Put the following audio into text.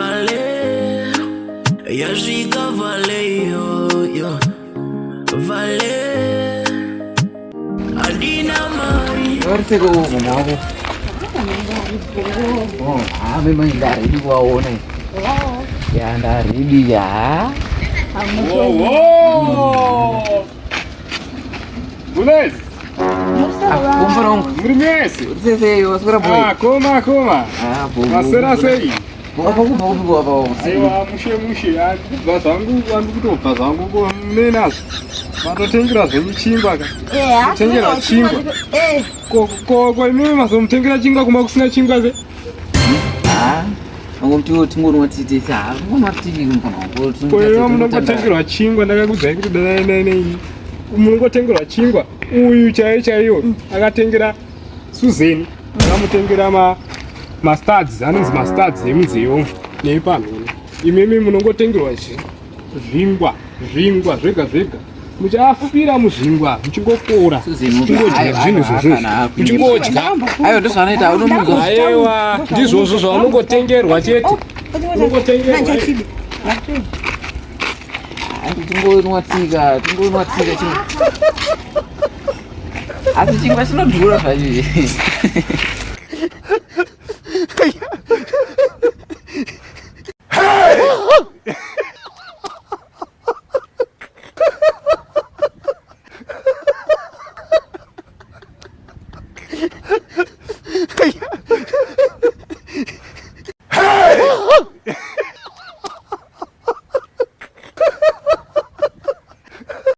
vale, yasvika vale yo, vale, adina mari. Orse go mama. Oh, memang dari gua one. Ya dari dia. Wow. Beleza? Comprou Mrimese. Você os brabo. Ah, coma. Ah, bom. Nasera sei. Boa. Aiwa, mushe. Vazangu kutopa zangu ko nenazo. Vatotengira zvemuchingwa ka. Tengera chingwa. Ko imi mazomutengera chingwa kuma kusina chingwa ze. Ah. Ngomti tingoro watitisa. Ngomati ngomkono. Ko imi munongotengerwa chingwa ndakakudza kuti dai. Munongotengerwa chingwa. Uyu chaiyo akatengera Suzeni. Akamutengera mastads, anonzi mastads emunzeyo neipamhene. Imimi munongotengerwa zvingwa zvega. Muchafira muzvingwa, muchingokora. Muchingodya zvinhu zvozvo. Muchingodya. Ayo ndozvanoita unomuzo. Aiwa, ndizvozvo zvaunongotengerwa chete. Unongotengerwa. Tingoinwatika chingwa. Asi chingwa chinodhura zvacho.